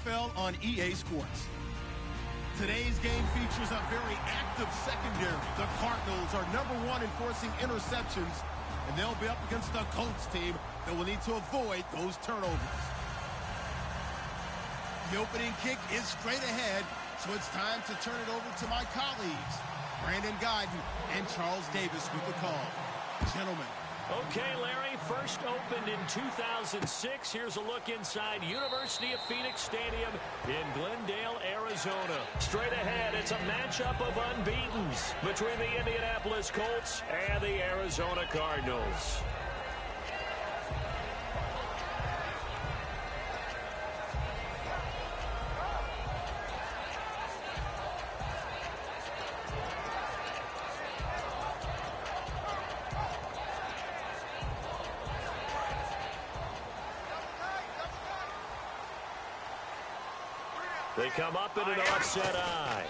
NFL on EA Sports. Today's game features a very active secondary. The Cardinals are #1 in forcing interceptions, and they'll be up against the Colts team that will need to avoid those turnovers. The opening kick is straight ahead, so it's time to turn it over to my colleagues, Brandon Guyton and Charles Davis with the call. Gentlemen. Okay, Larry, first opened in 2006. Here's a look inside University of Phoenix Stadium in Glendale, Arizona. Straight ahead, it's a matchup of unbeatens between the Indianapolis Colts and the Arizona Cardinals. They come up in an offset eye.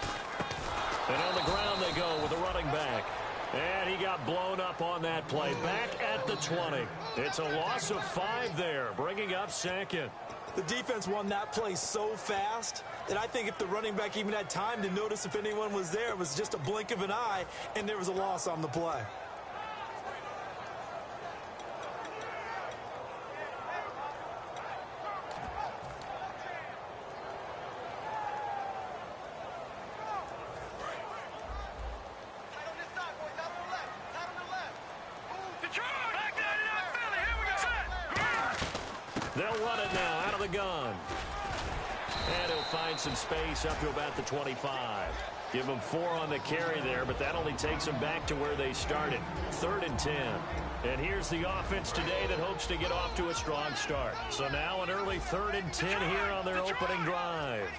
And on the ground they go with the running back. And he got blown up on that play. Back at the 20. It's a loss of 5 there, bringing up second. The defense won that play so fast that I think if the running back even had time to notice if anyone was there, it was just a blink of an eye, and there was a loss on the play. They'll run it now out of the gun. And he'll find some space up to about the 25. Give them 4 on the carry there, but that only takes them back to where they started. 3rd and 10. And here's the offense today that hopes to get off to a strong start. So now an early 3rd and 10 here on their opening drive.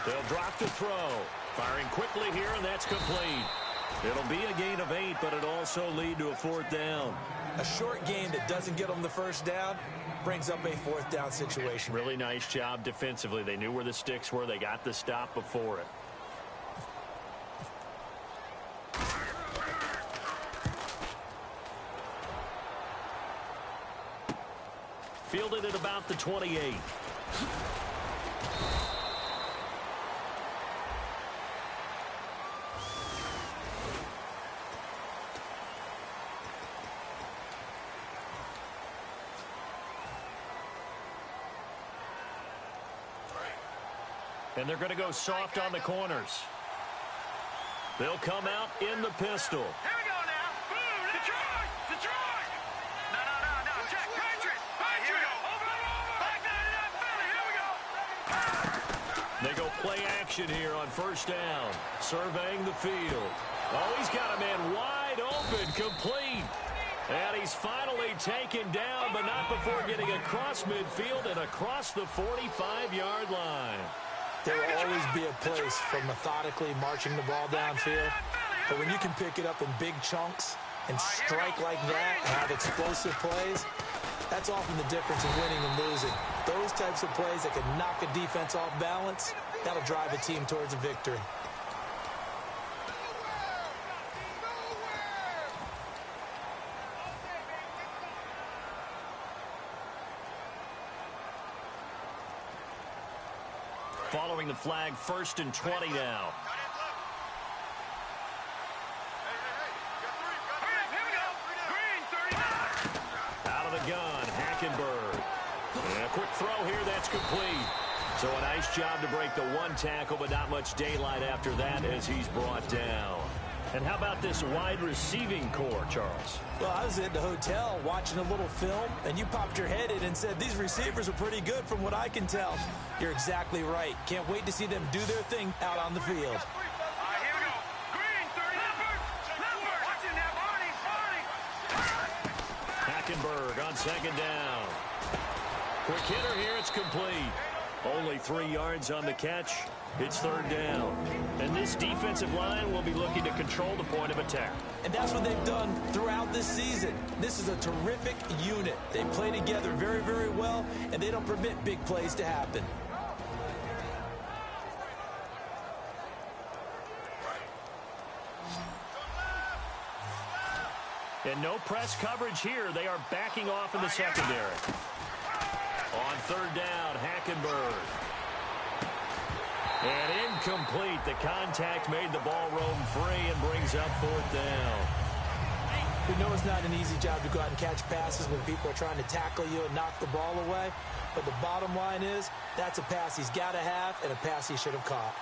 They'll drop the throw. Firing quickly here, and that's complete. It'll be a gain of 8, but it'll also lead to a 4th down. A short gain that doesn't get them the first down brings up a 4th down situation. Really nice job defensively. They knew where the sticks were. They got the stop before it. Fielded at about the 28. And they're going to go soft on the corners. They'll come out in the pistol. Here we go now. Boom, Detroit! Detroit! No. Check. Patriots! Here we go. Over. Back down to that Philly. Here we go. They go play action here on 1st down. Surveying the field. Oh, he's got a man wide open, complete. And he's finally taken down, but not before getting across midfield and across the 45-yard line. There will always be a place for methodically marching the ball downfield. But when you can pick it up in big chunks and strike like that and have explosive plays, that's often the difference in winning and losing. Those types of plays that can knock a defense off balance, that'll drive a team towards a victory. Following the flag, 1st and 20 now. Out of the gun, Hackenberg. And a quick throw here, that's complete. So a nice job to break the 1 tackle, but not much daylight after that as he's brought down. And how about this wide receiving core, Charles? Well, I was at the hotel watching a little film, and you popped your head in and said, these receivers are pretty good from what I can tell. You're exactly right. Can't wait to see them do their thing out on the field. Here we go. Green, 30. Lambert. Watch him now, Barney. Hackenberg on 2nd down. Quick hitter here, it's complete. Only 3 yards on the catch. It's 3rd down. And this defensive line will be looking to control the point of attack. And that's what they've done throughout this season. This is a terrific unit. They play together very, very well, and they don't permit big plays to happen. And no press coverage here. They are backing off in the secondary. On third down, Hackenberg. And incomplete. The contact made the ball roam free and brings up fourth down. We know it's not an easy job to go out and catch passes when people are trying to tackle you and knock the ball away. But the bottom line is, that's a pass he's got to have and a pass he should have caught.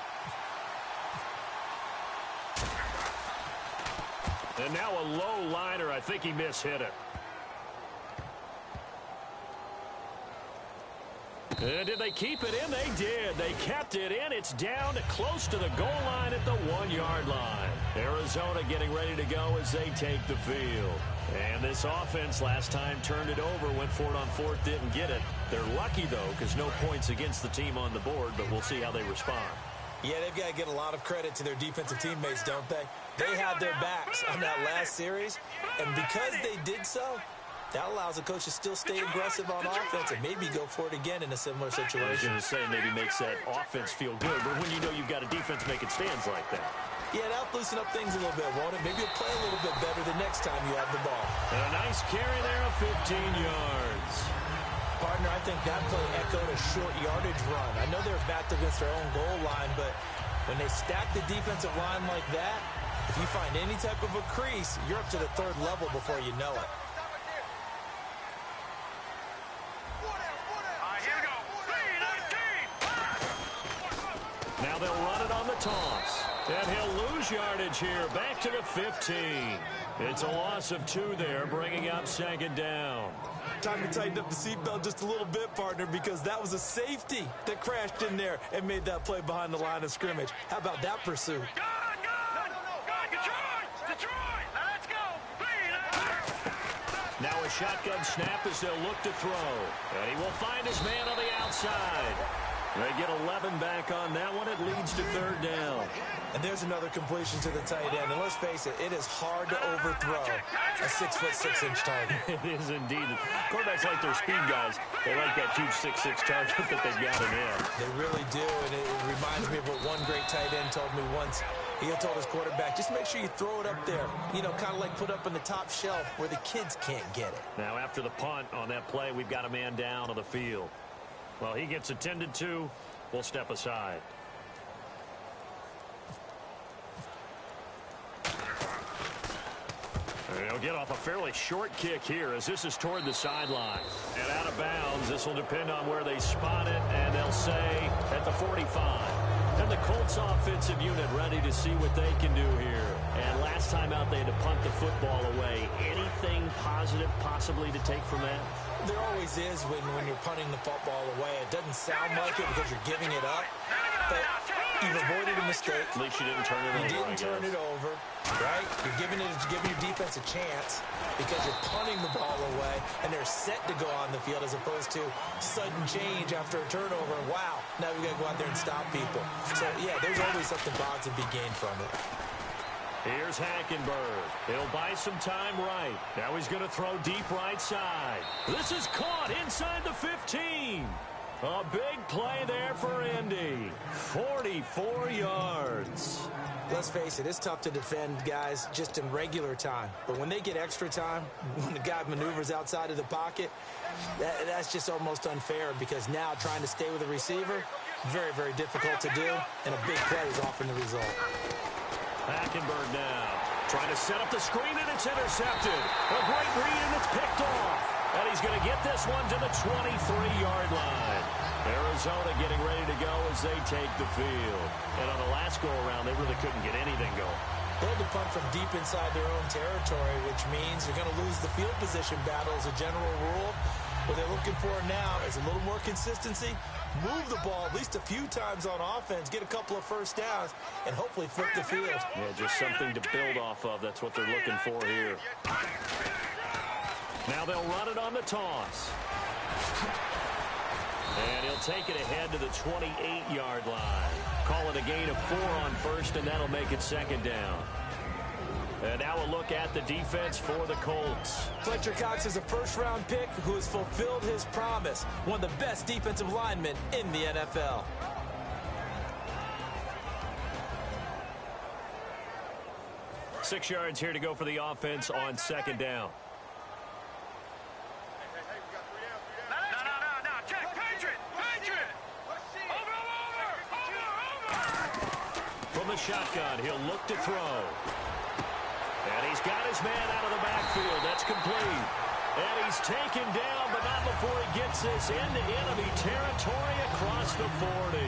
And now a low liner. I think he mishit it. And did they keep it in? They did. They kept it in. It's down close to the goal line at the 1-yard line. Arizona getting ready to go as they take the field. And this offense last time turned it over, went for it on fourth, didn't get it. They're lucky, though, because no points against the team on the board, but we'll see how they respond. Yeah, they've got to get a lot of credit to their defensive teammates, don't they? They had their backs on that last series, and because they did so, that allows the coach to still stay aggressive on offense and maybe go for it again in a similar situation. I was going to say maybe makes that offense feel good, but when you know you've got a defense making stands like that. Yeah, that'll loosen up things a little bit, won't it? Maybe you'll play a little bit better the next time you have the ball. And a nice carry there of 15 yards. Partner, I think that play echoed a short yardage run. I know they're backed against their own goal line, but when they stack the defensive line like that, if you find any type of a crease, you're up to the third level before you know it. Now they'll run it on the toss. And he'll lose yardage here. Back to the 15. It's a loss of 2 there, bringing up second down. Time to tighten up the seatbelt just a little bit, partner, because that was a safety that crashed in there and made that play behind the line of scrimmage. How about that pursuit? Now a shotgun snap as they'll look to throw. And he will find his man on the outside. They get 11 back on that one. It leads to third down. And there's another completion to the tight end. And let's face it, it is hard to overthrow a 6'6" target. It is indeed. Quarterbacks like their speed guys. They like that huge 6'6" target that they've got in him. They really do. And it reminds me of what one great tight end told me once. He had told his quarterback, just make sure you throw it up there. You know, kind of like put up on the top shelf where the kids can't get it. Now after the punt on that play, we've got a man down on the field. Well, he gets attended to. We'll step aside. They'll get off a fairly short kick here as this is toward the sideline. And out of bounds, this will depend on where they spot it, and they'll say at the 45. And the Colts offensive unit ready to see what they can do here. And last time out, they had to punt the football away. Anything positive possibly to take from that? There always is when you're punting the football away. It doesn't sound like it because you're giving it up, but you've avoided a mistake. At least you didn't turn it over. You didn't turn it over, right? You're giving your defense a chance because you're punting the ball away, and they're set to go on the field as opposed to sudden change after a turnover. And wow, now we got to go out there and stop people. So, yeah, there's always something positive to be gained from it. Here's Hackenberg. He'll buy some time right. Now he's going to throw deep right side. This is caught inside the 15. A big play there for Indy. 44 yards. Let's face it, it's tough to defend guys just in regular time. But when they get extra time, when the guy maneuvers outside of the pocket, that's just almost unfair because now trying to stay with the receiver, very, very difficult to do, and a big play is often the result. Hackenberg now trying to set up the screen, and it's intercepted. A great read, and it's picked off. And he's going to get this one to the 23-yard line. Arizona getting ready to go as they take the field. And on the last go-around, they really couldn't get anything going. They had to punt from deep inside their own territory, which means you're going to lose the field position battle as a general rule. What they're looking for now is a little more consistency, move the ball at least a few times on offense, get a couple of first downs, and hopefully flip the field. Yeah, just something to build off of. That's what they're looking for here. Now they'll run it on the toss. And he'll take it ahead to the 28-yard line. Call it a gain of 4 on first, and that'll make it second down. And now a look at the defense for the Colts. Fletcher Cox is a first-round pick who has fulfilled his promise. One of the best defensive linemen in the NFL. Six yards here to go for the offense on second down. No, check. shotgun. He'll look to throw. And he's got his man out of the backfield. That's complete. And he's taken down, but not before he gets this into enemy territory across the 40.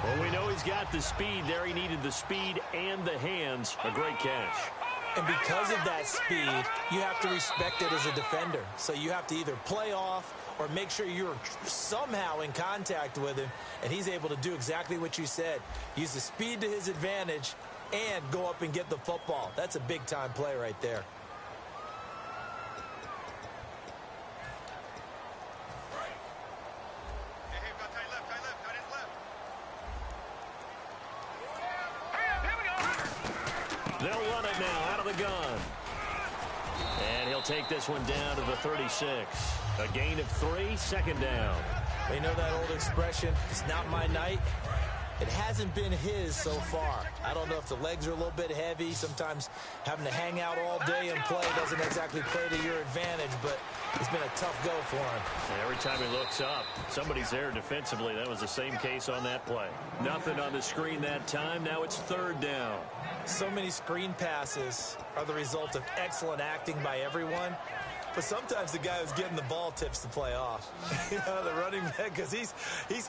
Well, we know he's got the speed there. He needed the speed and the hands. A great catch. And because of that speed, you have to respect it as a defender. So you have to either play off or make sure you're somehow in contact with him. And he's able to do exactly what you said. Use the speed to his advantage and go up and get the football. That's a big-time play right there. They'll run it now out of the gun. And he'll take this one down to the 36. A gain of 3, second down. You know that old expression, it's not my night? It hasn't been his so far. I don't know if the legs are a little bit heavy. Sometimes having to hang out all day and play doesn't exactly play to your advantage, but it's been a tough go for him. And every time he looks up, somebody's there defensively. That was the same case on that play. Nothing on the screen that time. Now it's third down. So many screen passes are the result of excellent acting by everyone. But sometimes the guy who's getting the ball tips the play off. You know, the running back, because he's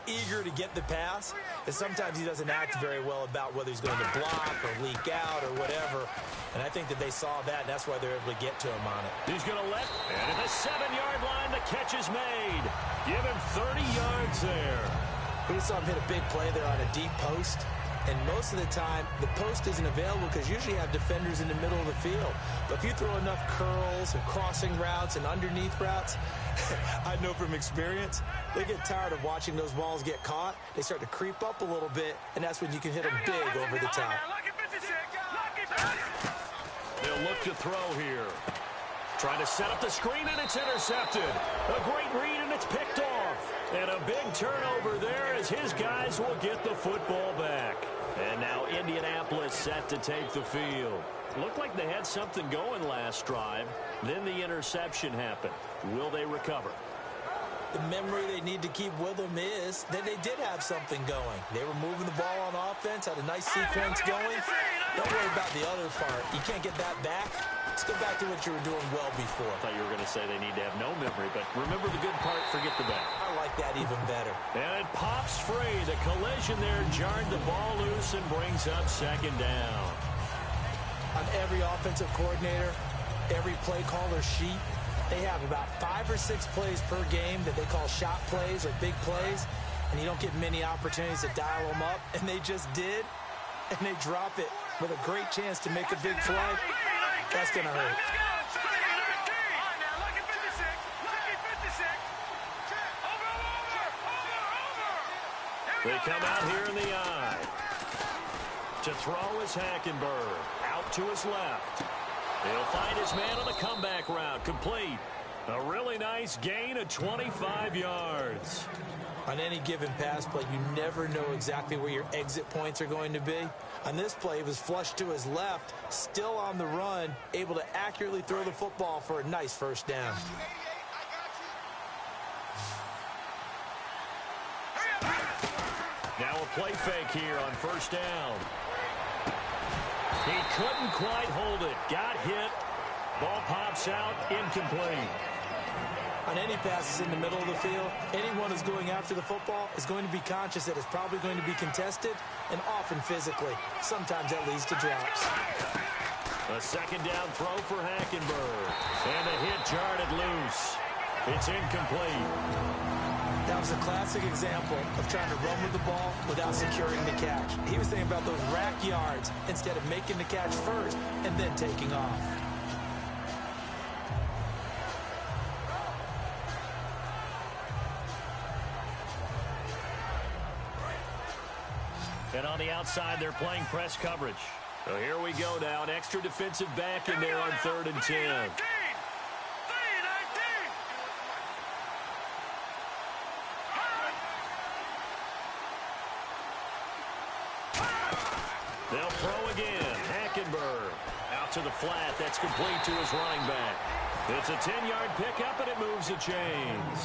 eager to get the pass, and sometimes he doesn't act very well about whether he's going to block or leak out or whatever. And I think that they saw that, and that's why they're able to get to him on it. He's going to let, and at the 7-yard line, the catch is made. Give him 30 yards there. We just saw him hit a big play there on a deep post. And most of the time, the post isn't available because usually you have defenders in the middle of the field. But if you throw enough curls and crossing routes and underneath routes, I know from experience, they get tired of watching those balls get caught. They start to creep up a little bit, and that's when you can hit them big over the top. They'll look to throw here. Trying to set up the screen, and it's intercepted. A great read, and it's picked off. And a big turnover there as his guys will get the football back. And now Indianapolis set to take the field. Looked like they had something going last drive. Then the interception happened. Will they recover? The memory they need to keep with them is that they did have something going. They were moving the ball on offense, had a nice sequence going. Don't worry about the other part. You can't get that back. Let's go back to what you were doing well before. I thought you were going to say they need to have no memory, but remember the good part, forget the bad. I like that even better. And it pops free. The collision there jarred the ball loose and brings up second down. On every offensive coordinator, every play caller sheet, they have about 5 or 6 plays per game that they call shot plays or big plays, and you don't get many opportunities to dial them up, and they just did, and they drop it with a great chance to make a big play. That's going to hurt. They come out here in the eye. To throw is Hackenberg. Out to his left. He'll find his man on the comeback route. Complete. A really nice gain of 25 yards. On any given pass play, you never know exactly where your exit points are going to be. On this play, he was flushed to his left, still on the run, able to accurately throw the football for a nice first down. Now a play fake here on first down. He couldn't quite hold it. Got hit. Ball pops out. Incomplete. On any passes in the middle of the field, anyone who's going after the football is going to be conscious that it's probably going to be contested and often physically. Sometimes that leads to drops. A second down throw for Hackenberg. And the hit jarred it loose. It's incomplete. That was a classic example of trying to run with the ball without securing the catch. He was thinking about those rack yards instead of making the catch first and then taking off. And on the outside, they're playing press coverage. So here we go now. An extra defensive back in there on 3rd and 10. They'll throw again. Hackenberg out to the flat. That's complete to his running back. It's a 10-yard pickup, and it moves the chains.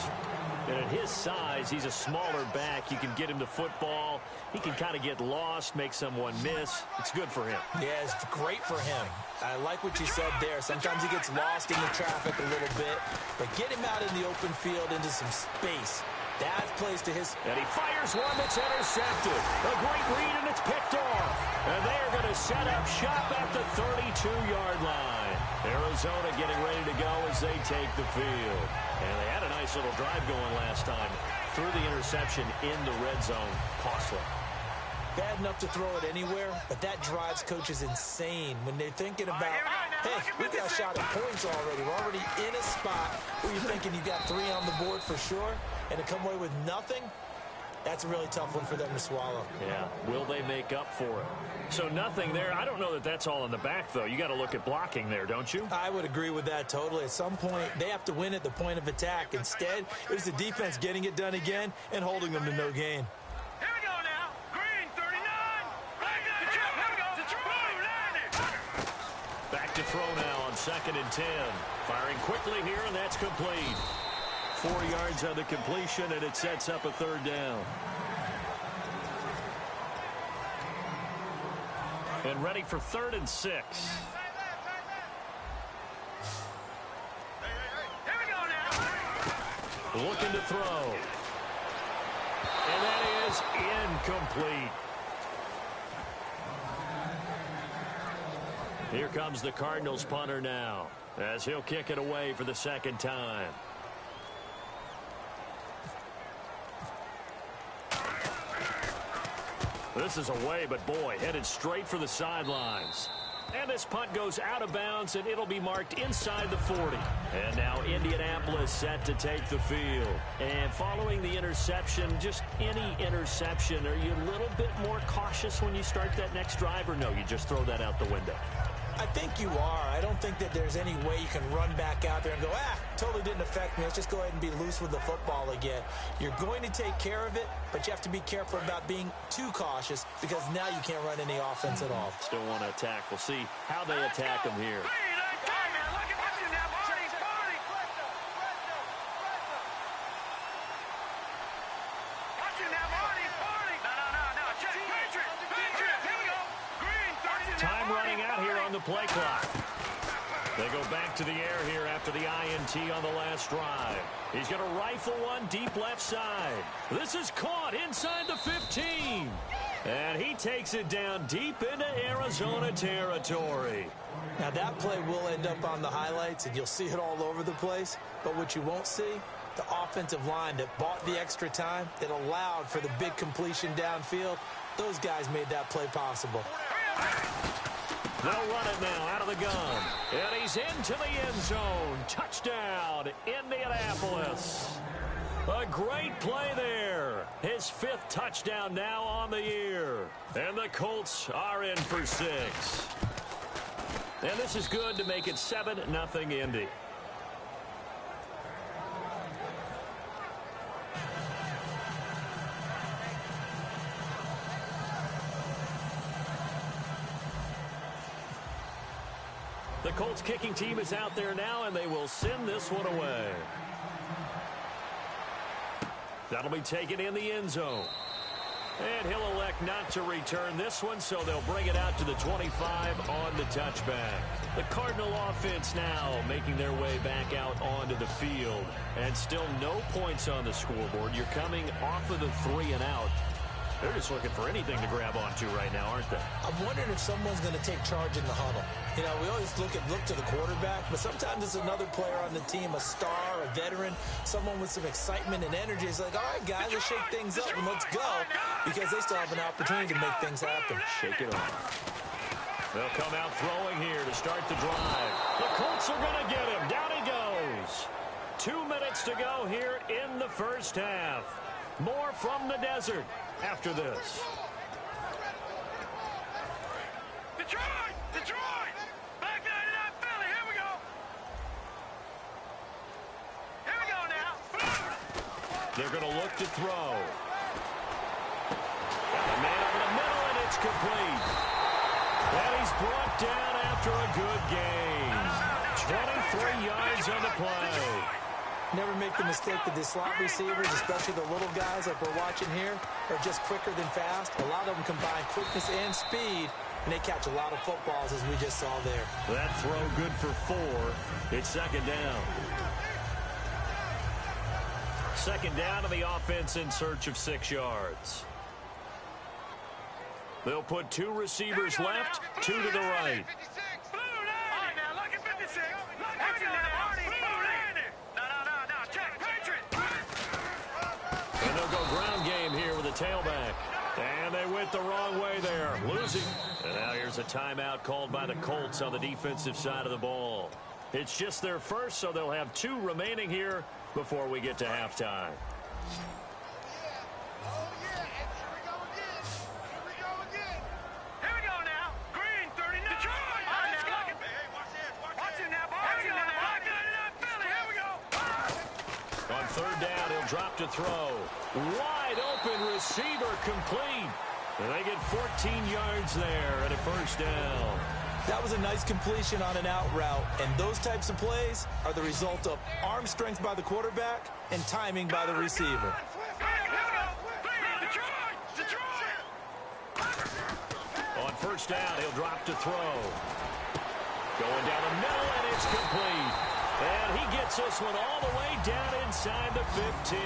And at his size, he's a smaller back. You can get him the football. He can kind of get lost, make someone miss. It's good for him. Yeah, it's great for him. I like what you said there. Sometimes he gets lost in the traffic a little bit, but get him out in the open field into some space. That plays to his... And he fires one that's intercepted. A great read, and it's picked off. And they are going to set up shop at the 32-yard line. Arizona getting ready to go as they take the field. And they had a nice little drive going last time. Threw the interception in the red zone. Costly. Bad enough to throw it anywhere, but that drives coaches insane when they're thinking about, hey, we got a shot at points already. We're already in a spot where you're thinking you got 3 on the board for sure, and to come away with nothing, that's a really tough one for them to swallow. Yeah, will they make up for it? So nothing there. I don't know that that's all in the back, though. You got to look at blocking there, don't you? I would agree with that totally. At some point, they have to win at the point of attack. Instead, it was the defense getting it done again and holding them to no gain. Here we go now. Green, 39. Here we go. Back to throw now on 2nd and 10. Firing quickly here, and that's complete. 4 yards on the completion, and it sets up a 3rd down. And ready for 3rd and 6. Here we go now. Looking to throw. And that is incomplete. Here comes the Cardinals punter now, as he'll kick it away for the 2nd time. This is away, but boy, headed straight for the sidelines. And this punt goes out of bounds, and it'll be marked inside the 40. And now Indianapolis set to take the field. And following the interception, just any interception, are you a little bit more cautious when you start that next drive, or no, you just throw that out the window? I think you are. I don't think that there's any way you can run back out there and go, totally didn't affect me. Let's just go ahead and be loose with the football again. You're going to take care of it, but you have to be careful about being too cautious because now you can't run any offense at all. Still want to attack. We'll see how they attack him here. Time running out here on the play clock. They go back to the air here after the INT on the last drive. He's going to rifle one deep left side. This is caught inside the 15. And he takes it down deep into Arizona territory. Now that play will end up on the highlights, and you'll see it all over the place. But what you won't see, the offensive line that bought the extra time, that allowed for the big completion downfield, those guys made that play possible. They'll run it now out of the gun. And he's into the end zone. Touchdown, Indianapolis. A great play there. His 5th touchdown now on the year. And the Colts are in for 6. And this is good to make it 7-0 Indy. The Colts kicking team is out there now, and they will send this one away. That'll be taken in the end zone. And he'll elect not to return this one, so they'll bring it out to the 25 on the touchback. The Cardinal offense now making their way back out onto the field. And still no points on the scoreboard. You're coming off of the 3 and out. They're just looking for anything to grab onto right now, aren't they? I'm wondering if someone's going to take charge in the huddle. You know, we always look to the quarterback, but sometimes it's another player on the team, a star, a veteran, someone with some excitement and energy. It's like, all right, guys, let's shake things up and let's go, because they still have an opportunity to make things happen. Shake it off. They'll come out throwing here to start the drive. The Colts are going to get him. Down he goes. 2 minutes to go here in the first half. More from the desert after this. Detroit! Detroit! Back 99 Philly, here we go! Here we go now! They're going to look to throw. Got a man over the middle, and it's complete. And he's brought down after after a good gain. 23 yards on the play. Never make the mistake that the slot receivers, especially the little guys like we're watching here, are just quicker than fast. A lot of them combine quickness and speed, and they catch a lot of footballs, as we just saw there. That throw good for 4. It's second down. Second down to the offense in search of 6 yards. They'll put 2 receivers left, 2 to the right. And they'll go ground game here with a tailback. And they went the wrong way there, losing. And now here's a timeout called by the Colts on the defensive side of the ball. It's just their first, so they'll have 2 remaining here before we get to halftime. On third down, he'll drop to throw. Wide open receiver complete. And they get 14 yards there and a first down. That was a nice completion on an out route, and those types of plays are the result of arm strength by the quarterback and timing by the receiver. On first down, he'll drop to throw. Going down the middle, and it's complete. And he gets this one all the way down inside the 15.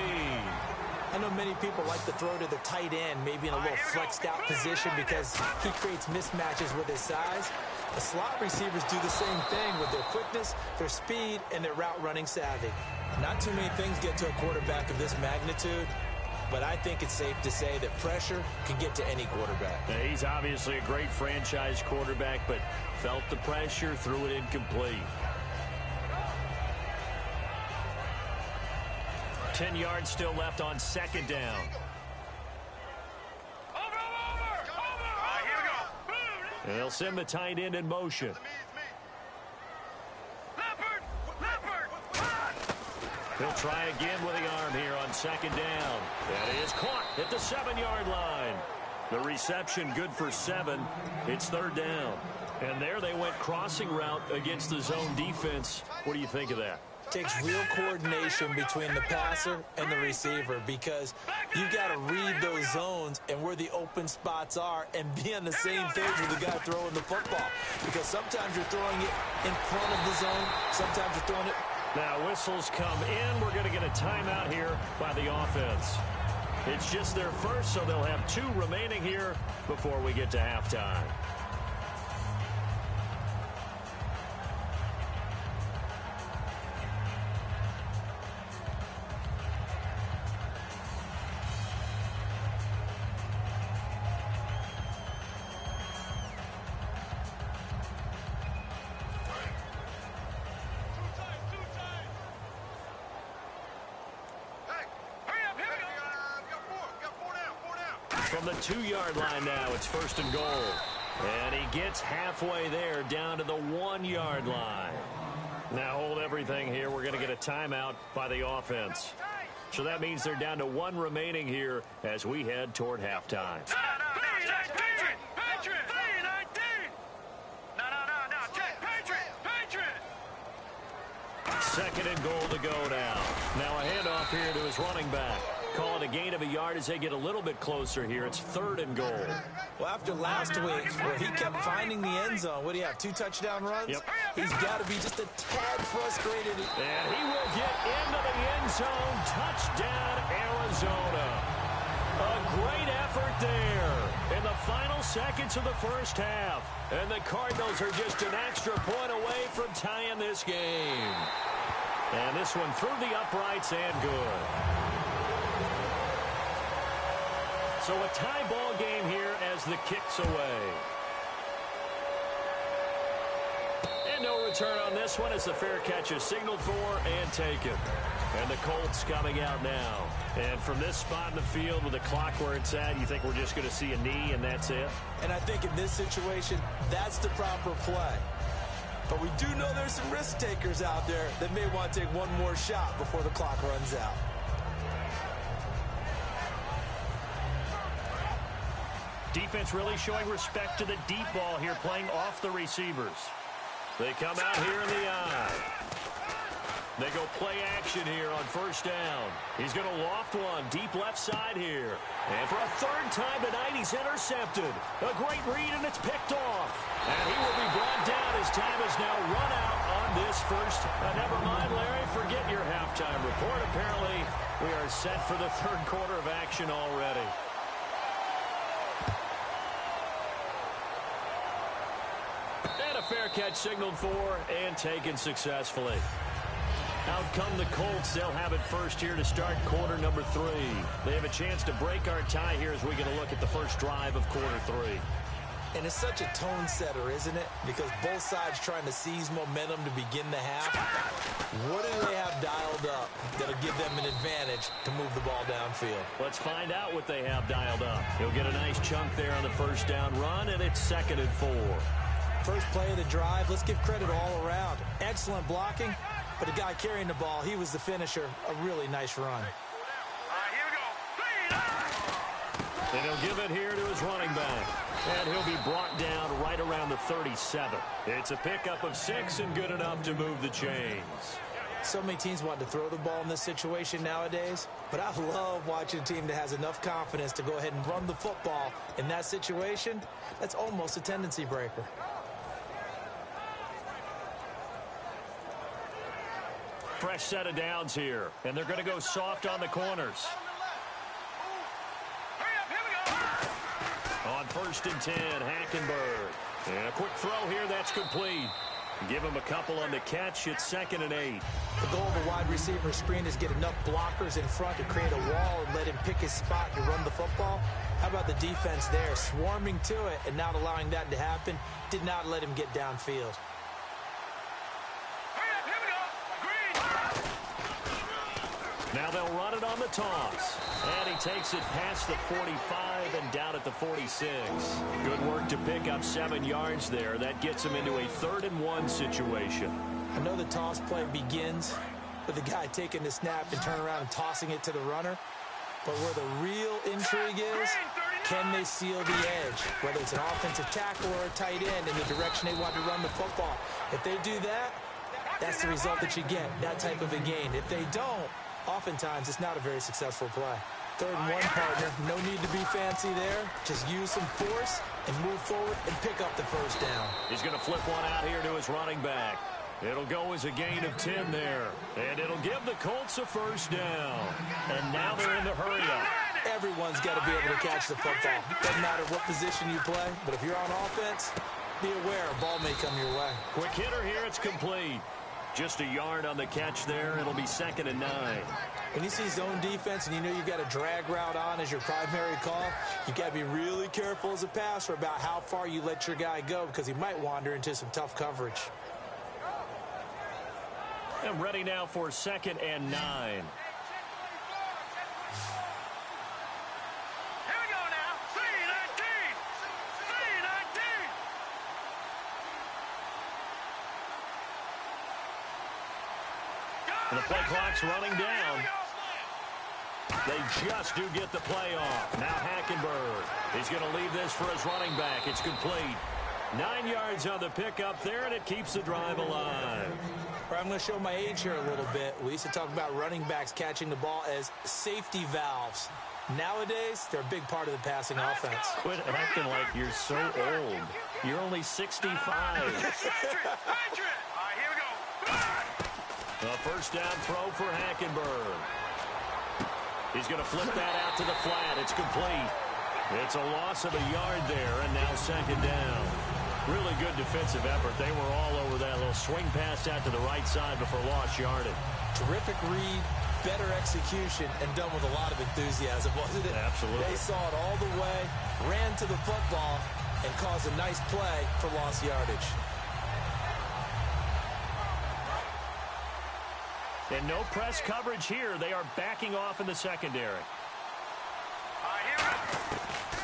I know many people like to throw to the tight end, maybe in a little flexed out position because he creates mismatches with his size. The slot receivers do the same thing with their quickness, their speed, and their route running savvy. Not too many things get to a quarterback of this magnitude, but I think it's safe to say that pressure can get to any quarterback. Now, he's obviously a great franchise quarterback, but felt the pressure, threw it incomplete. 10 yards still left on second down. And they'll send the tight end in motion. He'll try again with the arm here on second down. That is caught at the 7-yard line. The reception good for 7. It's third down. And there they went crossing route against the zone defense. What do you think of that? Takes real coordination between the passer and the receiver because you got to read those zones and where the open spots are and be on the same page with the guy throwing the football. Because sometimes you're throwing it in front of the zone, sometimes you're throwing it. Now whistles come in. We're going to get a timeout here by the offense. It's just their first, so they'll have 2 remaining here before we get to halftime. From the 2-yard line now, it's first and goal. And he gets halfway there down to the 1-yard line. Now hold everything here. We're going to get a timeout by the offense. So that means they're down to 1 remaining here as we head toward halftime. Second and goal to go now. Now a handoff here to his running back. Call it a gain of a yard as they get a little bit closer here. It's third and goal. Well, after last week where he kept finding the end zone, what do you have, 2 touchdown runs? Yep. He's got to be just a tad frustrated. And he will get into the end zone. Touchdown, Arizona. A great effort there in the final seconds of the first half. And the Cardinals are just an extra point away from tying this game. And this one through the uprights and good. So a tie ball game here as the kick's away. And no return on this one as the fair catch is signaled for and taken. And the Colts coming out now. And from this spot in the field with the clock where it's at, you think we're just going to see a knee and that's it? And I think in this situation, that's the proper play. But we do know there's some risk takers out there that may want to take one more shot before the clock runs out. Defense really showing respect to the deep ball here, playing off the receivers. They come out here in the eye. They go play action here on first down. He's going to loft one deep left side here. And for a third time tonight, he's intercepted. A great read, and it's picked off. And he will be brought down. His time is now run out on this first. Never mind, Larry, forget your halftime report. Apparently, we are set for the third quarter of action already. And a fair catch signaled for and taken successfully. Out come the Colts. They'll have it first here to start quarter number 3. They have a chance to break our tie here as we get a look at the first drive of quarter 3. And it's such a tone setter, isn't it? Because both sides trying to seize momentum to begin the half. What do they have dialed up that'll give them an advantage to move the ball downfield? Let's find out what they have dialed up. He'll get a nice chunk there on the first down run, and it's 2nd and 4. First play of the drive, let's give credit all around. Excellent blocking. But the guy carrying the ball, he was the finisher. A really nice run. Here we go. And he'll give it here to his running back. And he'll be brought down right around the 37. It's a pickup of 6 and good enough to move the chains. So many teams want to throw the ball in this situation nowadays. But I love watching a team that has enough confidence to go ahead and run the football in that situation. That's almost a tendency breaker. Fresh set of downs here, and they're going to go soft on the corners. On 1st and 10, Hackenberg. And a quick throw here, that's complete. Give him a couple on the catch. It's 2nd and 8. The goal of a wide receiver screen is get enough blockers in front to create a wall and let him pick his spot to run the football. How about the defense there, swarming to it and not allowing that to happen? Did not let him get downfield. Now they'll run it on the toss. And he takes it past the 45 and down at the 46. Good work to pick up 7 yards there. That gets him into a 3rd and 1 situation. I know the toss play begins with the guy taking the snap and turning around and tossing it to the runner. But where the real intrigue is, can they seal the edge? Whether it's an offensive tackle or a tight end in the direction they want to run the football. If they do that, that's the result that you get, that type of a gain. If they don't, oftentimes it's not a very successful play. 3rd and 1, partner. No need to be fancy there. Just use some force and move forward and pick up the first down. He's going to flip one out here to his running back. It'll go as a gain of 10 there. And it'll give the Colts a first down. And now they're in the hurry-up. Everyone's got to be able to catch the football. Doesn't matter what position you play, but if you're on offense, be aware a ball may come your way. Quick hitter here. It's complete. Just a yard on the catch there. It'll be 2nd and 9. When you see zone defense and you know you've got a drag route on as your primary call, you've got to be really careful as a passer about how far you let your guy go because he might wander into some tough coverage. And ready now for 2nd and 9. And the play clock's running down. They just do get the play off. Now Hackenberg. He's going to leave this for his running back. It's complete. 9 yards on the pickup there, and it keeps the drive alive. I'm going to show my age here a little bit. We used to talk about running backs catching the ball as safety valves. Nowadays, they're a big part of the passing offense. Quit acting like you're so old. You're only 65. Here we go. A first down throw for Hackenberg. He's going to flip that out to the flat. It's complete. It's a loss of a yard there, and now 2nd down. Really good defensive effort. They were all over that little swing pass out to the right side before lost yardage. Terrific read, better execution, and done with a lot of enthusiasm, wasn't it? Absolutely. They saw it all the way, ran to the football, and caused a nice play for lost yardage. And no press coverage here. They are backing off in the secondary.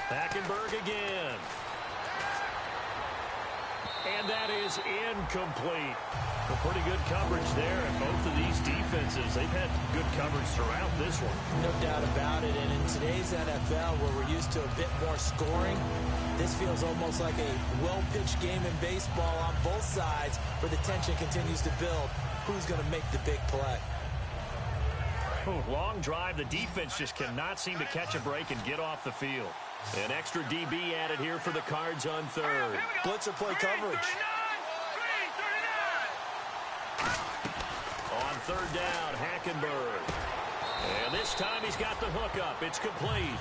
Hackenberg again. And that is incomplete. A pretty good coverage there, and both of these defenses, they've had good coverage throughout this one. No doubt about it, and in today's NFL, where we're used to a bit more scoring, this feels almost like a well-pitched game in baseball on both sides, where the tension continues to build. Who's going to make the big play? Long drive. The defense just cannot seem to catch a break and get off the field. An extra DB added here for the Cards on third. Blitzer play coverage. On third down, Hackenberg. And this time he's got the hook up. It's complete.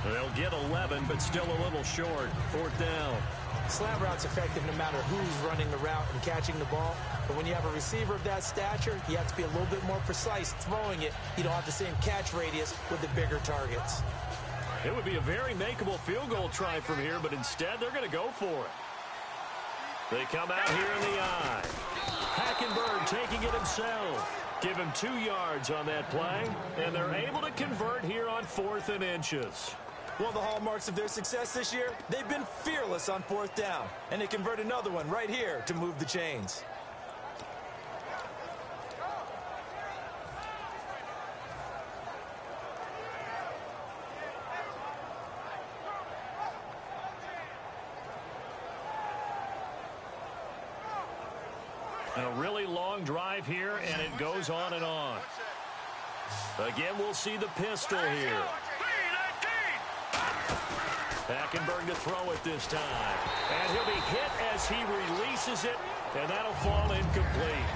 They'll get 11, but still a little short. Fourth down. Slant route's effective no matter who's running the route and catching the ball. But when you have a receiver of that stature, you have to be a little bit more precise throwing it. You don't have the same catch radius with the bigger targets. It would be a very makeable field goal try from here, but instead they're going to go for it. They come out here in the eye. Hackenberg taking it himself. Give him 2 yards on that play, and they're able to convert here on 4th and inches. One of the hallmarks of their success this year, they've been fearless on 4th down, and they convert another one right here to move the chains. A really long drive here, and it goes on and on. Again, we'll see the pistol here. Hackenberg to throw it this time. And he'll be hit as he releases it, and that'll fall incomplete.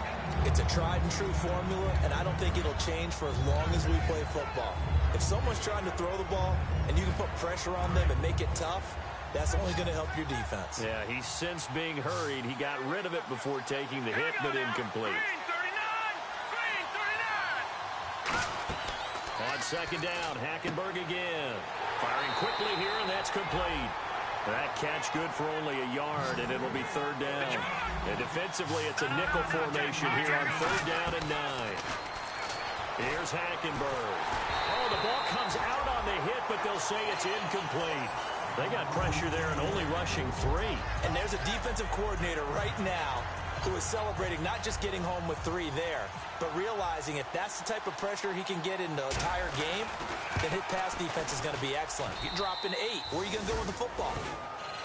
It's a tried and true formula, and I don't think it'll change for as long as we play football. If someone's trying to throw the ball, and you can put pressure on them and make it tough, that's only going to help your defense. Yeah, he's since being hurried. He got rid of it before taking the hit, but incomplete. On second down, Hackenberg again. Firing quickly here, and that's complete. That catch good for only a yard, and it'll be third down. And defensively, it's a nickel formation here on third down and 9. Here's Hackenberg. Oh, the ball comes out on the hit, but they'll say it's incomplete. They got pressure there and only rushing 3. And there's a defensive coordinator right now who is celebrating not just getting home with 3 there, but realizing if that's the type of pressure he can get in the entire game, then his pass defense is going to be excellent. You're dropping 8. Where are you going to go with the football?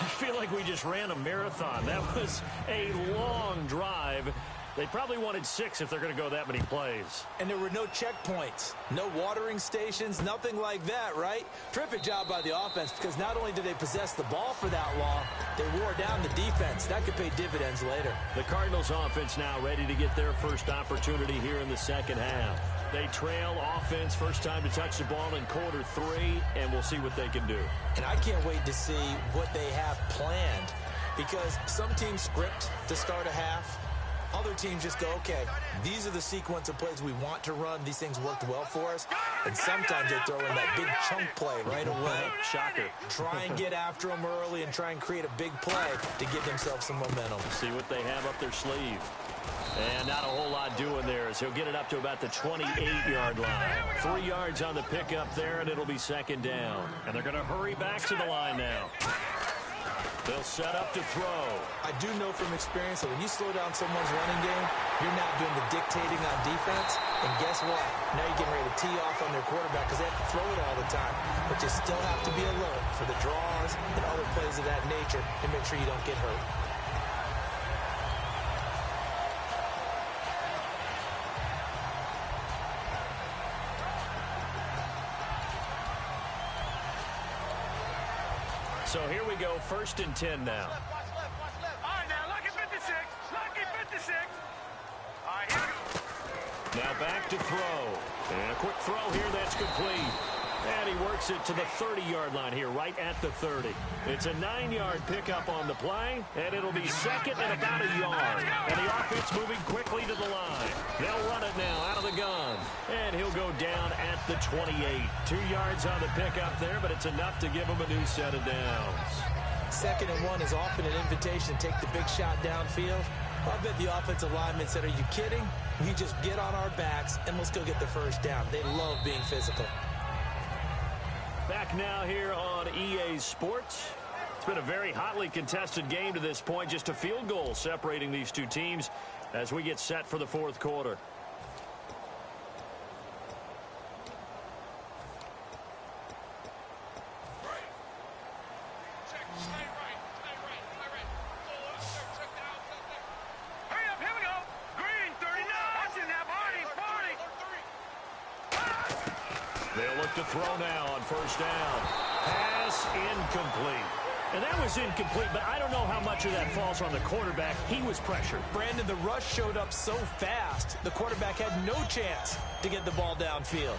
I feel like we just ran a marathon. That was a long drive. They probably wanted 6 if they're going to go that many plays. And there were no checkpoints, no watering stations, nothing like that, right? Terrific job by the offense, because not only did they possess the ball for that long, they wore down the defense. That could pay dividends later. The Cardinals offense now ready to get their first opportunity here in the second half. They trail offense, first time to touch the ball in quarter 3, and we'll see what they can do. And I can't wait to see what they have planned, because some teams script to start a half. Other teams just go, okay, these are the sequence of plays we want to run. These things worked well for us. And sometimes they throw in that big chunk play right away. Shocker. Try and get after them early and try and create a big play to give themselves some momentum. See what they have up their sleeve. And not a whole lot doing there as he'll get it up to about the 28-yard line. 3 yards on the pickup there, and it'll be second down. And they're going to hurry back to the line now. They'll set up to throw. I do know from experience that when you slow down someone's running game, you're now doing the dictating on defense. And guess what? Now you're getting ready to tee off on their quarterback because they have to throw it all the time. But you still have to be alert for the draws and other plays of that nature and make sure you don't get hurt. So here we go, 1st and 10 now. All right, now, lucky 56. Lucky 56. All right, here we go. Now back to throw. And a quick throw here, that's complete. And he works it to the 30-yard line here, right at the 30. It's a 9-yard pickup on the play, and it'll be second and about a yard. And the offense moving quickly to the line. They'll run it now out of the gun. And he'll go down at the 28. 2 yards on the pickup there, but it's enough to give him a new set of downs. 2nd and 1 is often an invitation to take the big shot downfield. I bet the offensive linemen said, are you kidding? We just get on our backs, and let's go get the first down. They love being physical. Back now here on EA Sports. been a very hotly contested game to this point. Just a field goal separating these two teams as we get set for the fourth quarter. They'll look to throw now on first down. Pass incomplete. And that was incomplete, but I don't know how much of that falls on the quarterback. He was pressured. Brandon, the rush showed up so fast, the quarterback had no chance to get the ball downfield.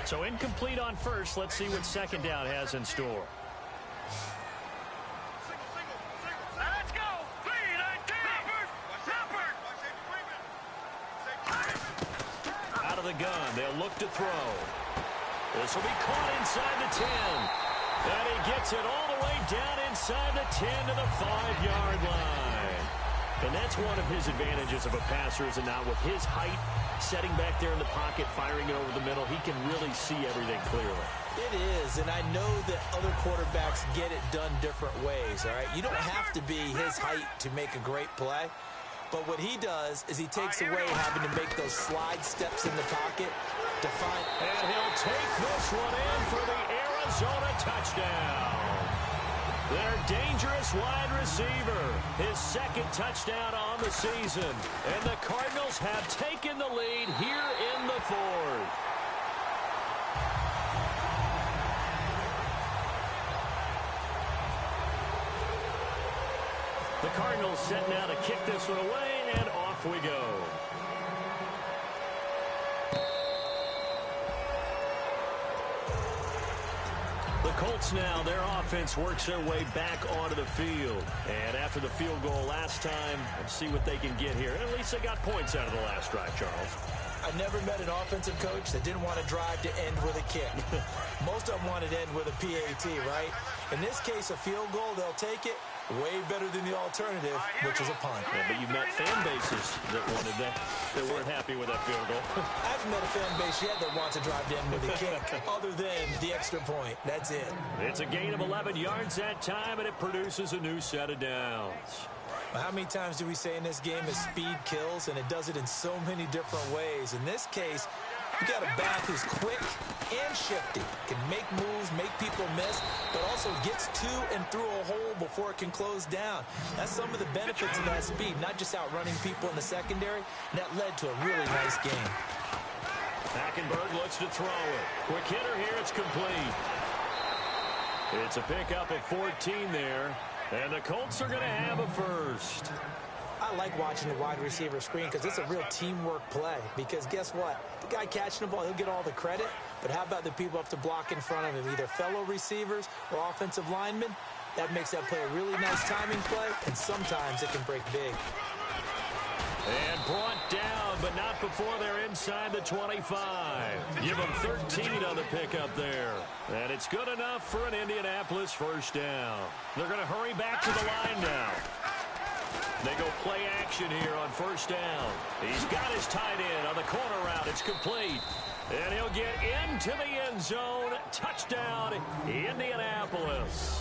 So incomplete on first. Let's see what second down has in store. Let's go. Out of the gun, they'll look to throw. This will be caught inside the 10. And he gets it all the way down inside the 10 to the 5-yard line. And that's one of his advantages of a passer, is it not? With his height, setting back there in the pocket, firing it over the middle, he can really see everything clearly. It is, and I know that other quarterbacks get it done different ways, all right? You don't have to be his height to make a great play. But what he does is he takes away having to make those slide steps in the pocket to find. And he'll take this one in for the Arizona touchdown. Their dangerous wide receiver, his second touchdown on the season. And the Cardinals have taken the lead here in the fourth. The Cardinals set now to kick this one away, and off we go. The Colts now, their offense works their way back onto the field. And after the field goal last time, let's see what they can get here. At least they got points out of the last drive, Charles. I never met an offensive coach that didn't want to drive to end with a kick. Most of them wanted to end with a PAT, right? In this case, a field goal, they'll take it. Way better than the alternative, which is a punt. Yeah, but you've met fan bases that wanted that weren't happy with that field goal. I haven't met a fan base yet that wants to drive to end with a kick, other than the extra point. That's it. It's a gain of 11 yards that time, and it produces a new set of downs. How many times do we say in this game is speed kills, and it does it in so many different ways. In this case, you got a back who's quick and shifty, can make moves, make people miss, but also gets to and through a hole before it can close down. That's some of the benefits of that speed, not just outrunning people in the secondary, and that led to a really nice game. Hackenberg looks to throw it. Quick hitter here, it's complete. It's a pickup of 14 there, and the Colts are going to have a first. I like watching the wide receiver screen because it's a real teamwork play. Because guess what? The guy catching the ball, he'll get all the credit. But how about the people up to block in front of him, either fellow receivers or offensive linemen? That makes that play a really nice timing play, and sometimes it can break big. And brought down, but not before they're inside the 25. Give them 13 on the pickup there. And it's good enough for an Indianapolis first down. They're going to hurry back to the line now. They go play action here on first down. He's got his tight end on the corner route. It's complete. And he'll get into the end zone. Touchdown, Indianapolis.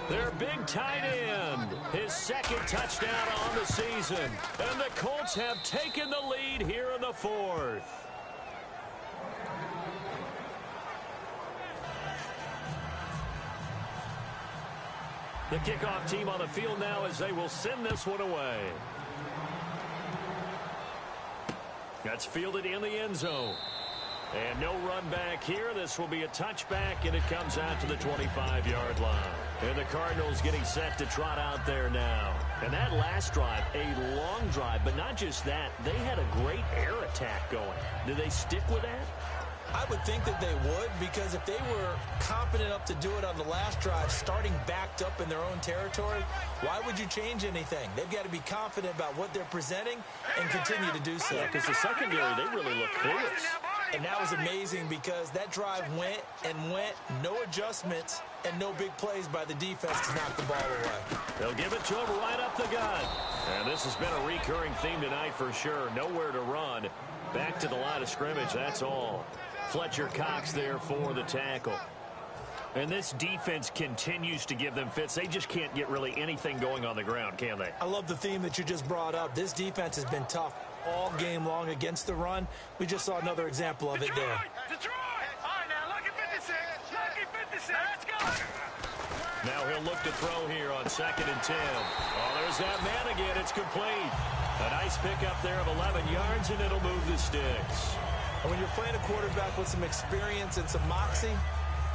Their big tight end, his second touchdown on the season. And the Colts have taken the lead here in the fourth. The kickoff team on the field now as they will send this one away. That's fielded in the end zone. And no run back here. This will be a touchback, and it comes out to the 25-yard line. And the Cardinals getting set to trot out there now. And that last drive, a long drive, but not just that. They had a great air attack going. Do they stick with that? I would think that they would, because if they were confident enough to do it on the last drive, starting backed up in their own territory, why would you change anything? They've got to be confident about what they're presenting and continue to do so. Yeah, because the secondary, they really look clueless. And that was amazing because that drive went and went, no adjustments, and no big plays by the defense to knock the ball away. They'll give it to him right up the gut. And this has been a recurring theme tonight for sure. Nowhere to run. Back to the line of scrimmage, that's all. Fletcher Cox there for the tackle. And this defense continues to give them fits. They just can't get really anything going on the ground, can they? I love the theme that you just brought up. This defense has been tough all game long against the run. We just saw another example of it there. Detroit! All right, now, lucky 56. Lucky 56. Let's go. Now he'll look to throw here on 2nd and 10. Oh, there's that man again. It's complete. A nice pickup there of 11 yards, and it'll move the sticks. And when you're playing a quarterback with some experience and some moxie,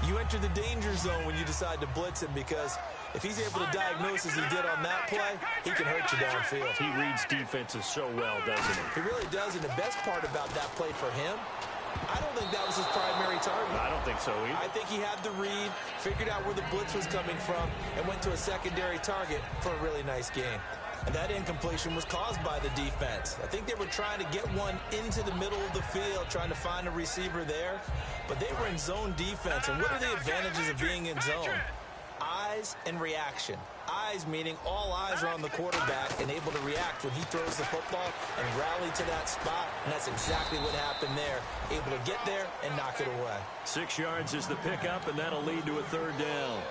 you enter the danger zone when you decide to blitz him, because if he's able to diagnose as he did on that play, he can hurt you downfield. He reads defenses so well, doesn't he? He really does, and the best part about that play for him, I don't think that was his primary target. I don't think so either. I think he had the read, figured out where the blitz was coming from, and went to a secondary target for a really nice game. And that incompletion was caused by the defense. I think they were trying to get one into the middle of the field, trying to find a receiver there. But they were in zone defense. And what are the advantages of being in zone? Eyes and reaction. Eyes meaning all eyes are on the quarterback and able to react when he throws the football and rally to that spot. And that's exactly what happened there. Able to get there and knock it away. 6 yards is the pickup, and that'll lead to a 3rd down.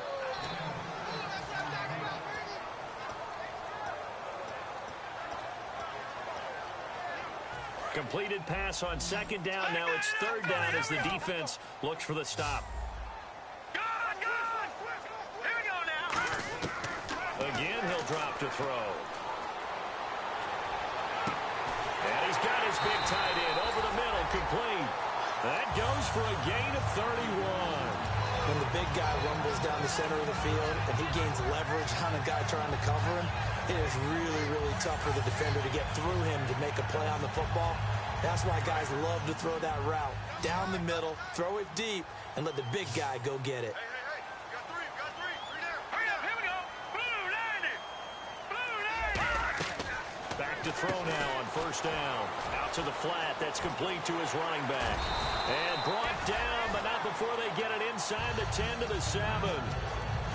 Completed pass on 2nd down. Now it's 3rd down as the defense looks for the stop. Good, good. Here we go now. Again, he'll drop to throw. And he's got his big tight end over the middle, complete. That goes for a gain of 31. When the big guy rumbles down the center of the field and he gains leverage on a guy trying to cover him, it is really, really tough for the defender to get through him to make a play on the football. That's why guys love to throw that route. Down the middle, throw it deep, and let the big guy go get it. Hey, got three there. Hurry up, here we go. Blue 90. Back to throw now on 1st down. Out to the flat. That's complete to his running back. And brought down, but not before they get it inside the 10 to the 7.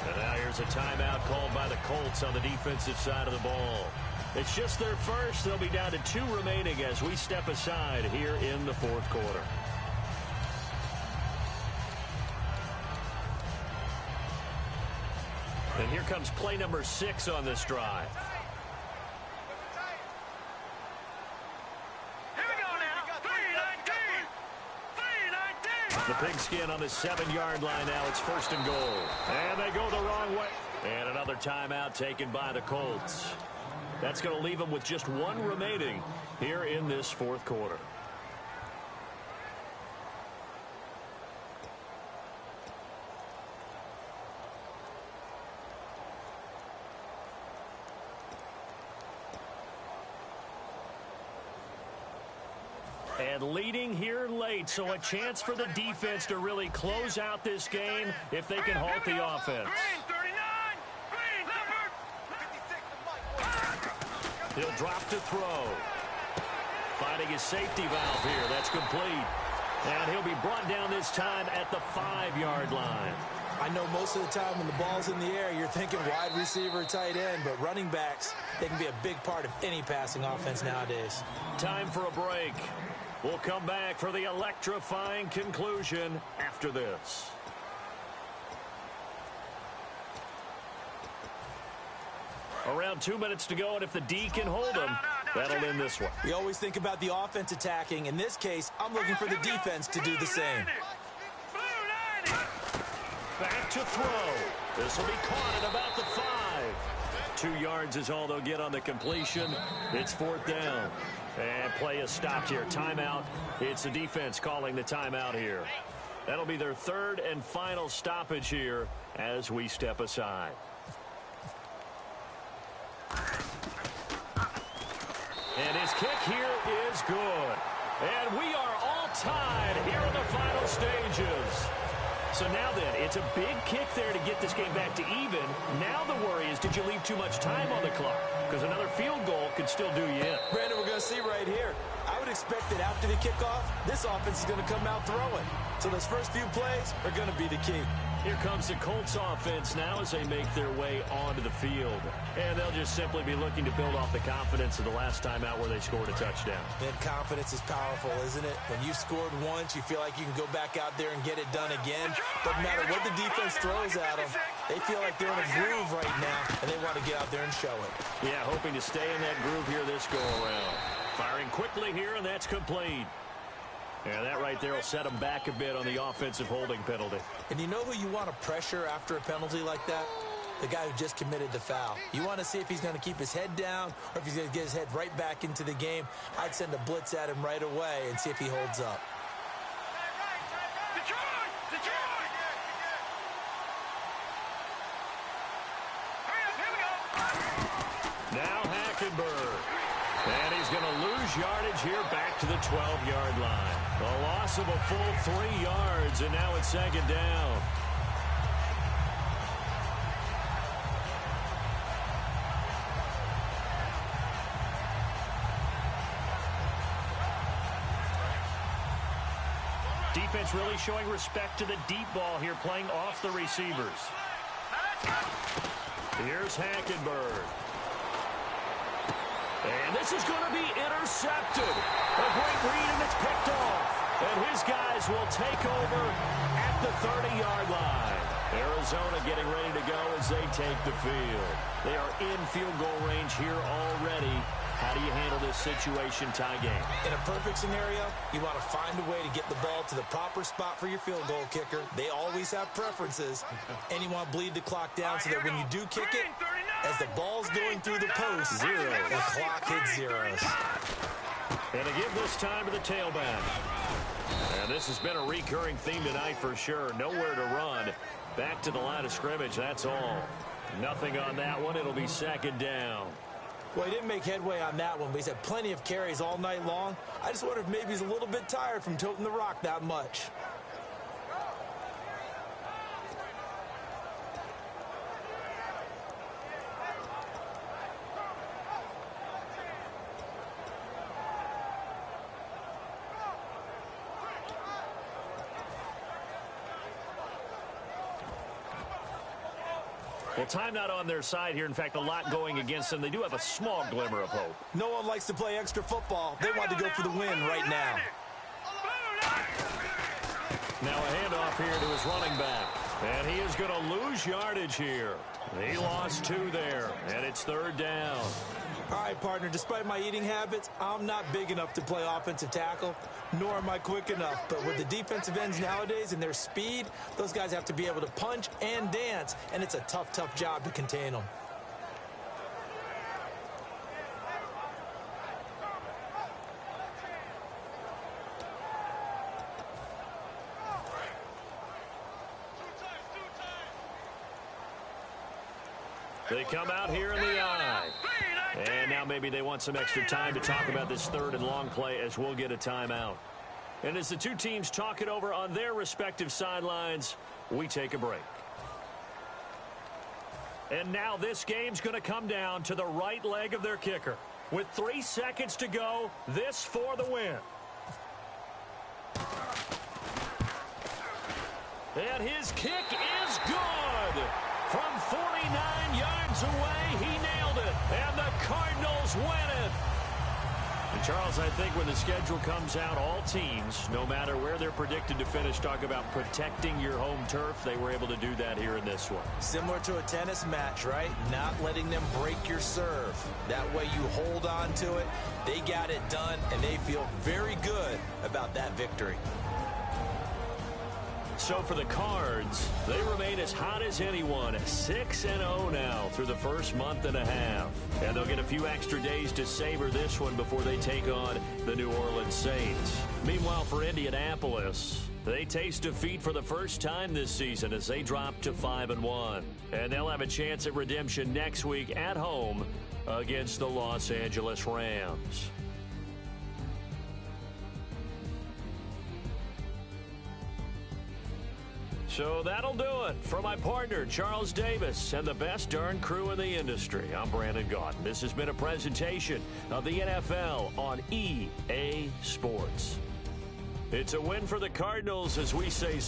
And now here's a timeout called by the Colts on the defensive side of the ball. It's just their first. They'll be down to 2 remaining as we step aside here in the 4th quarter. And here comes play number 6 on this drive. Here we go now. 319. 319. The pigskin on the 7-yard line now. It's 1st and goal. And they go the wrong way. And another timeout taken by the Colts. That's going to leave them with just 1 remaining here in this 4th quarter. And leading here late, so a chance for the defense to really close out this game if they can halt the offense. Green 39. Green Leopard. He'll drop to throw. Finding his safety valve here. That's complete. And he'll be brought down this time at the 5-yard line. I know most of the time when the ball's in the air, you're thinking wide receiver, tight end, but running backs, they can be a big part of any passing offense nowadays. Time for a break. We'll come back for the electrifying conclusion after this. Around 2 minutes to go, and if the D can hold them, that'll end this one. We always think about the offense attacking. In this case, I'm looking for the defense to do the same. Blue 90. Back to throw. This will be caught at about the 5. 2 yards is all they'll get on the completion. It's 4th down. And play is stopped here. Timeout. It's the defense calling the timeout here. That'll be their 3rd and final stoppage here as we step aside. And his kick here is good. And we are all tied here in the final stages. So now then, it's a big kick there to get this game back to even. Now the worry is, did you leave too much time on the clock? Because another field goal could still do you in. Brandon, we're going to see right here. I would expect that after the kickoff, this offense is going to come out throwing. So those first few plays are going to be the key. Here comes the Colts offense now as they make their way onto the field. And they'll just simply be looking to build off the confidence of the last time out where they scored a touchdown. Man, confidence is powerful, isn't it? When you've scored once, you feel like you can go back out there and get it done again. Doesn't matter what the defense throws at them. They feel like they're in a groove right now, and they want to get out there and show it. Yeah, hoping to stay in that groove here this go-around. Firing quickly here, and that's complete. Yeah, that right there will set them back a bit on the offensive holding penalty. And you know who you want to pressure after a penalty like that? The guy who just committed the foul. You want to see if he's going to keep his head down or if he's going to get his head right back into the game. I'd send a blitz at him right away and see if he holds up. Detroit! Detroit! Hurry up, here we go. Now Hackenberg. And he's going to lose yardage here back to the 12-yard line. A loss of a full 3 yards, and now it's second down. Defense really showing respect to the deep ball here, playing off the receivers. Here's Hackenberg. And this is going to be intercepted. A great read, and it's picked off. And his guys will take over at the 30-yard line. Arizona getting ready to go as they take the field. They are in field goal range here already. How do you handle this situation, tie game? In a perfect scenario, you want to find a way to get the ball to the proper spot for your field goal kicker. They always have preferences. And you want to bleed the clock down so that when you do kick it, as the ball's going through the post, the clock hits zeros. And to give this time to the tailback. And this has been a recurring theme tonight for sure. Nowhere to run. Back to the line of scrimmage, that's all. Nothing on that one. It'll be second down. Well, he didn't make headway on that one, but he's had plenty of carries all night long. I just wonder if maybe he's a little bit tired from toting the rock that much. Well, time not on their side here. In fact, a lot going against them. They do have a small glimmer of hope. No one likes to play extra football. They want to go for the win right now. Now a handoff here to his running back. And he is going to lose yardage here. He lost 2 there, and it's third down. All right, partner, despite my eating habits, I'm not big enough to play offensive tackle, nor am I quick enough. But with the defensive ends nowadays and their speed, those guys have to be able to punch and dance, and it's a tough, tough job to contain them. They come out here in the eye. And now maybe they want some extra time to talk about this third and long play as we'll get a timeout. And as the two teams talk it over on their respective sidelines, we take a break. And now this game's going to come down to the right leg of their kicker. With 3 seconds to go, this for the win. And his kick is good. From 49 yards away, he nailed it. And the Cardinals win it. And Charles, I think when the schedule comes out, all teams, no matter where they're predicted to finish, talk about protecting your home turf. They were able to do that here in this one. Similar to a tennis match, right? Not letting them break your serve. That way you hold on to it. They got it done, and they feel very good about that victory. So for the Cards, they remain as hot as anyone, 6-0 now through the first month and a half. And they'll get a few extra days to savor this one before they take on the New Orleans Saints. Meanwhile, for Indianapolis, they taste defeat for the first time this season as they drop to 5-1. And they'll have a chance at redemption next week at home against the Los Angeles Rams. So that'll do it. For my partner, Charles Davis, and the best darn crew in the industry, I'm Brandon Gaudin. This has been a presentation of the NFL on EA Sports. It's a win for the Cardinals, as we say.